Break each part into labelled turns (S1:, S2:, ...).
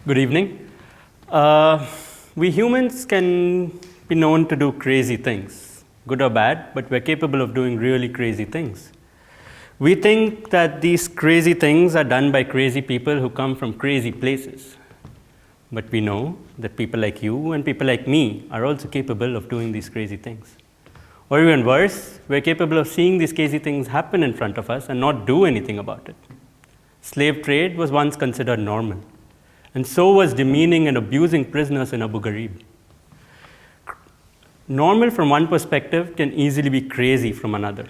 S1: Good evening. We humans can be known to do crazy things, good or bad, but we're capable of doing really crazy things. We think that these crazy things are done by crazy people who come from crazy places. But we know that people like you and people like me are also capable of doing these crazy things. Or even worse, we're capable of seeing these crazy things happen in front of us and not do anything about it. Slave trade was once considered normal, and so was demeaning and abusing prisoners in Abu Ghraib. Normal from one perspective can easily be crazy from another.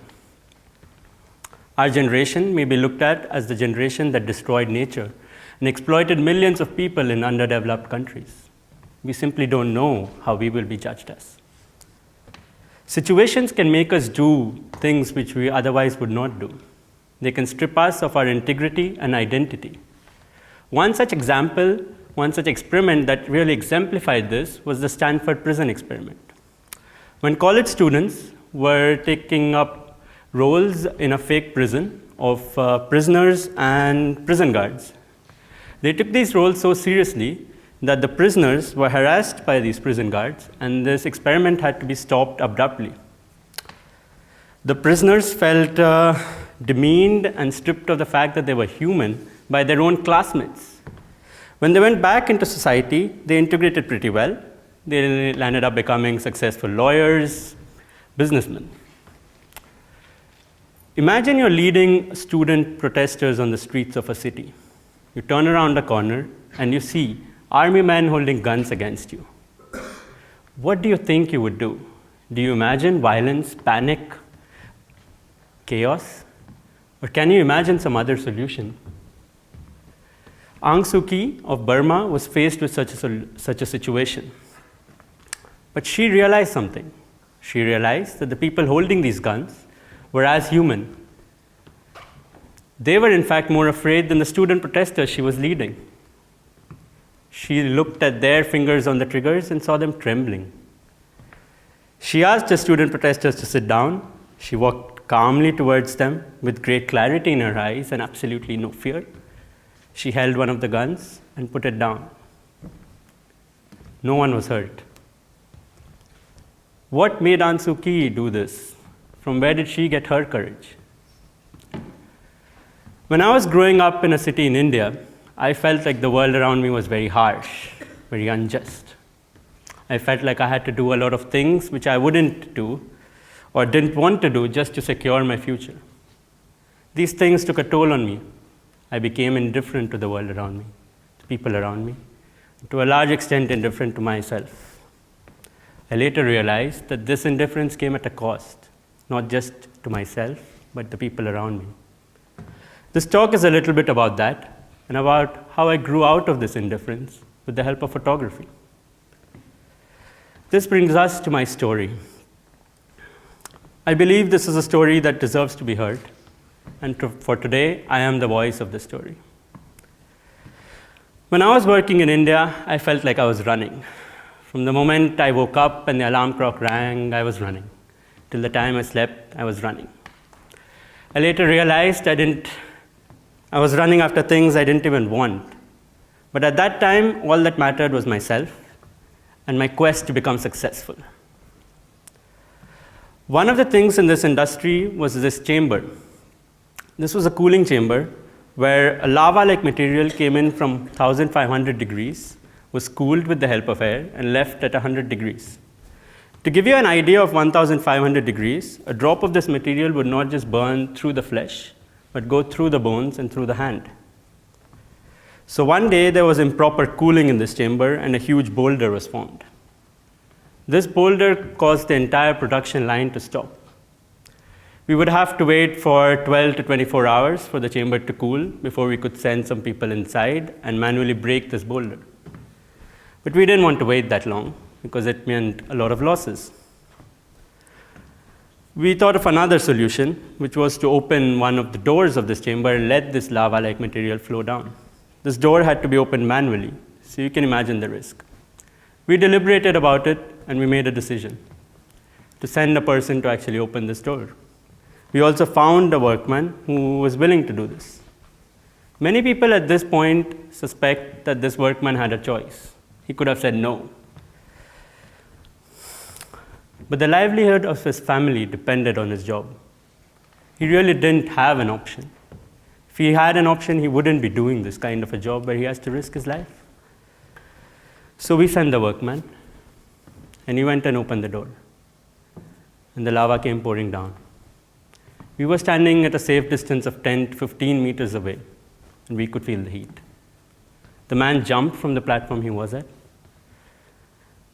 S1: Our generation may be looked at as the generation that destroyed nature and exploited millions of people in underdeveloped countries. We simply don't know how we will be judged as. Situations can make us do things which we otherwise would not do. They can strip us of our integrity and identity. One such example, one such experiment that really exemplified this was the Stanford prison experiment. When college students were taking up roles in a fake prison of prisoners and prison guards, they took these roles so seriously that the prisoners were harassed by these prison guards, and this experiment had to be stopped abruptly. The prisoners felt demeaned and stripped of the fact that they were human by their own classmates. When they went back into society, they integrated pretty well. They ended up becoming successful lawyers, businessmen. Imagine you're leading student protesters on the streets of a city. You turn around a corner and you see army men holding guns against you. What do you think you would do? Do you imagine violence, panic, chaos? Or can you imagine some other solution? Aung Suu Kyi of Burma was faced with such a situation. But she realized something. She realized that the people holding these guns were as human. They were in fact more afraid than the student protesters she was leading. She looked at their fingers on the triggers and saw them trembling. She asked the student protesters to sit down. She walked calmly towards them with great clarity in her eyes and absolutely no fear. She held one of the guns and put it down. No one was hurt. What made Aung Suu Kyi do this? From where did she get her courage? When I was growing up in a city in India, I felt like the world around me was very harsh, very unjust. I felt like I had to do a lot of things which I wouldn't do or didn't want to do just to secure my future. These things took a toll on me. I became indifferent to the world around me, to people around me, to a large extent indifferent to myself. I later realized that this indifference came at a cost, not just to myself, but the people around me. This talk is a little bit about that and about how I grew out of this indifference with the help of photography. This brings us to my story. I believe this is a story that deserves to be heard, and for today, I am the voice of the story. When I was working in India, I felt like I was running. From the moment I woke up and the alarm clock rang, I was running. Till the time I slept, I was running. I later realized I was running after things I didn't even want. But at that time, all that mattered was myself and my quest to become successful. One of the things in this industry was this chamber. This was a cooling chamber where a lava-like material came in from 1,500 degrees, was cooled with the help of air, and left at 100 degrees. To give you an idea of 1,500 degrees, a drop of this material would not just burn through the flesh, but go through the bones and through the hand. So one day there was improper cooling in this chamber and a huge boulder was formed. This boulder caused the entire production line to stop. We would have to wait for 12 to 24 hours for the chamber to cool before we could send some people inside and manually break this boulder. But we didn't want to wait that long because it meant a lot of losses. We thought of another solution, which was to open one of the doors of this chamber and let this lava-like material flow down. This door had to be opened manually, so you can imagine the risk. We deliberated about it and we made a decision to send a person to actually open this door. We also found a workman who was willing to do this. Many people at this point suspect that this workman had a choice. He could have said no. But the livelihood of his family depended on his job. He really didn't have an option. If he had an option, he wouldn't be doing this kind of a job where he has to risk his life. So we sent the workman, and he went and opened the door. And the lava came pouring down. We were standing at a safe distance of 10 to 15 meters away, and we could feel the heat. The man jumped from the platform he was at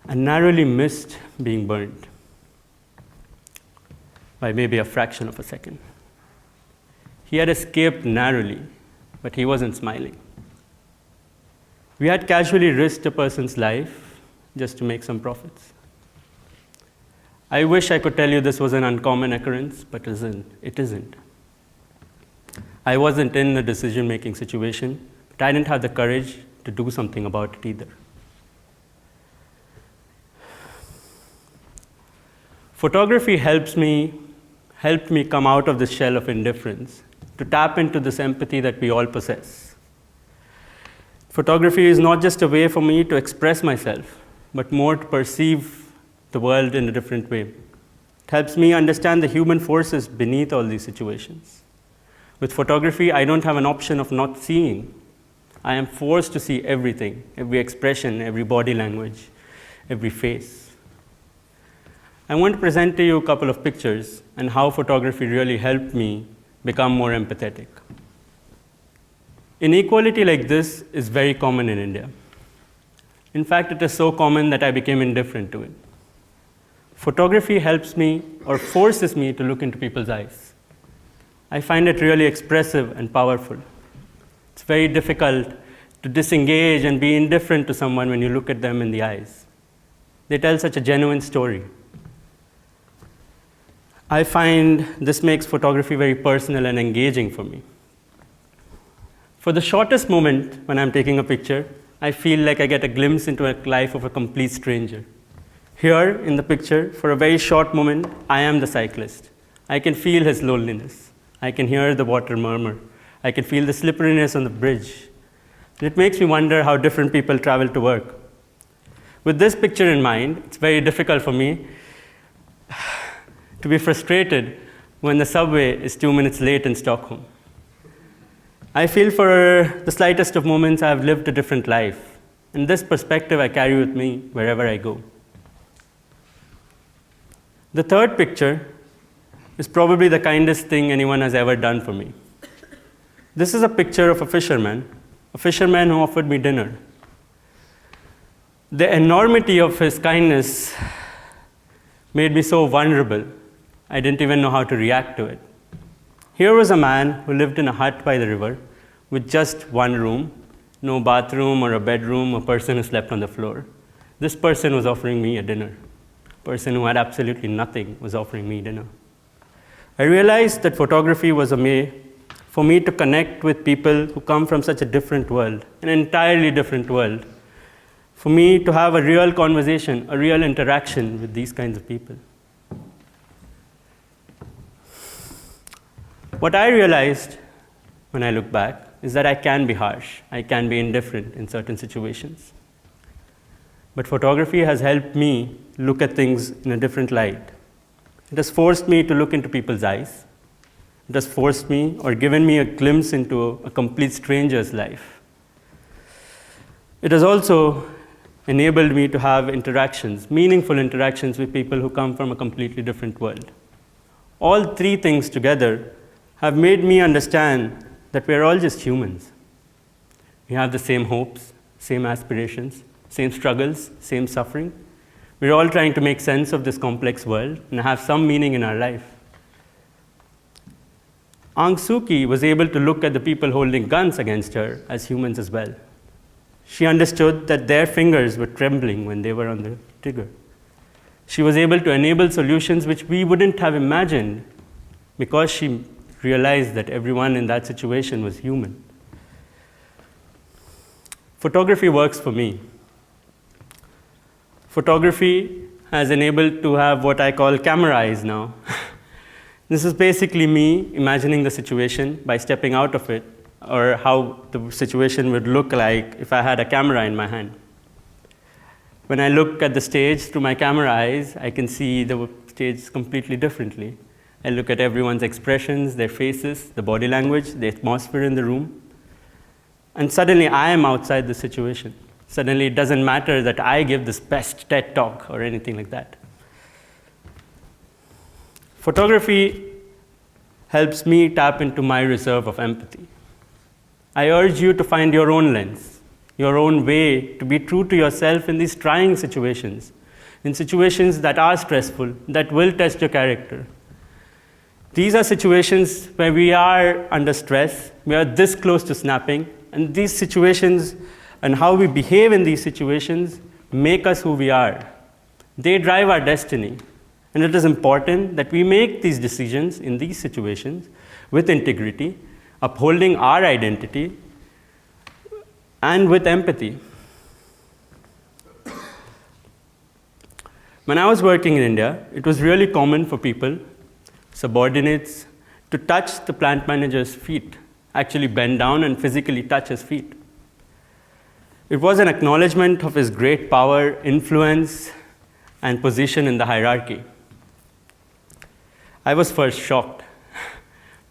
S1: and narrowly missed being burned by maybe a fraction of a second. He had escaped narrowly, but he wasn't smiling. We had casually risked a person's life just to make some profits. I wish I could tell you this was an uncommon occurrence, but it isn't. I wasn't in a decision-making situation, but I didn't have the courage to do something about it either. Photography helped me come out of this shell of indifference, to tap into this empathy that we all possess. Photography is not just a way for me to express myself, but more to perceive the world in a different way. It helps me understand the human forces beneath all these situations. With photography, I don't have an option of not seeing. I am forced to see everything, every expression, every body language, every face. I want to present to you a couple of pictures and how photography really helped me become more empathetic. Inequality like this is very common in India. In fact, it is so common that I became indifferent to it. Photography helps me or forces me to look into people's eyes. I find it really expressive and powerful. It's very difficult to disengage and be indifferent to someone when you look at them in the eyes. They tell such a genuine story. I find this makes photography very personal and engaging for me. For the shortest moment when I'm taking a picture, I feel like I get a glimpse into the life of a complete stranger. Here in the picture, for a very short moment, I am the cyclist. I can feel his loneliness. I can hear the water murmur. I can feel the slipperiness on the bridge. And it makes me wonder how different people travel to work. With this picture in mind, it's very difficult for me to be frustrated when the subway is 2 minutes late in Stockholm. I feel for the slightest of moments I have lived a different life. And this perspective I carry with me wherever I go. The third picture is probably the kindest thing anyone has ever done for me. This is a picture of a fisherman who offered me dinner. The enormity of his kindness made me so vulnerable, I didn't even know how to react to it. Here was a man who lived in a hut by the river with just one room, no bathroom or a bedroom, a person who slept on the floor. This person was offering me a dinner. A person who had absolutely nothing was offering me dinner. I realized that photography was a way for me to connect with people who come from such a different world, an entirely different world, for me to have a real conversation, a real interaction with these kinds of people. What I realized when I look back is that I can be harsh, I can be indifferent in certain situations. But photography has helped me look at things in a different light. It has forced me to look into people's eyes. It has forced me or given me a glimpse into a complete stranger's life. It has also enabled me to have interactions, meaningful interactions with people who come from a completely different world. All three things together have made me understand that we are all just humans. We have the same hopes, same aspirations, same struggles, same suffering. We're all trying to make sense of this complex world and have some meaning in our life. Aung Suu Kyi was able to look at the people holding guns against her as humans as well. She understood that their fingers were trembling when they were on the trigger. She was able to enable solutions which we wouldn't have imagined because she realized that everyone in that situation was human. Photography works for me. Photography has enabled to have what I call camera eyes now. This is basically me imagining the situation by stepping out of it or how the situation would look like if I had a camera in my hand. When I look at the stage through my camera eyes, I can see the stage completely differently. I look at everyone's expressions, their faces, the body language, the atmosphere in the room. And suddenly I am outside the situation. Suddenly it doesn't matter that I give this best TED talk or anything like that. Photography helps me tap into my reserve of empathy. I urge you to find your own lens, your own way to be true to yourself in these trying situations, in situations that are stressful, that will test your character. These are situations where we are under stress, we are this close to snapping, and these situations and how we behave in these situations make us who we are. They drive our destiny. And it is important that we make these decisions in these situations with integrity, upholding our identity, and with empathy. When I was working in India, it was really common for people, subordinates, to touch the plant manager's feet, actually bend down and physically touch his feet. It was an acknowledgement of his great power, influence, and position in the hierarchy. I was first shocked,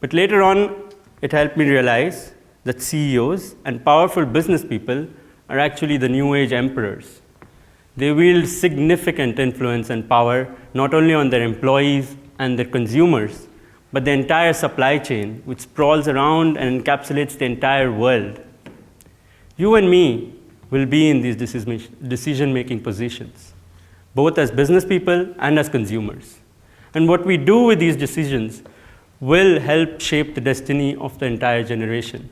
S1: but later on, it helped me realize that CEOs and powerful business people are actually the new age emperors. They wield significant influence and power not only on their employees and their consumers, but the entire supply chain, which sprawls around and encapsulates the entire world. You and me will be in these decision-making positions, both as business people and as consumers. And what we do with these decisions will help shape the destiny of the entire generation.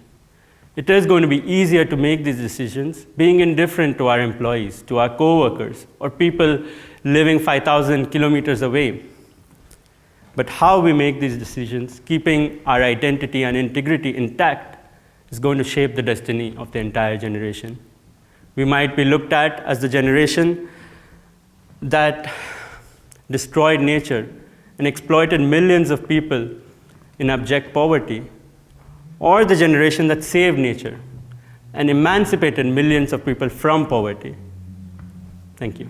S1: It is going to be easier to make these decisions being indifferent to our employees, to our co-workers, or people living 5,000 kilometers away. But how we make these decisions, keeping our identity and integrity intact, is going to shape the destiny of the entire generation. We might be looked at as the generation that destroyed nature and exploited millions of people in abject poverty, or the generation that saved nature and emancipated millions of people from poverty. Thank you.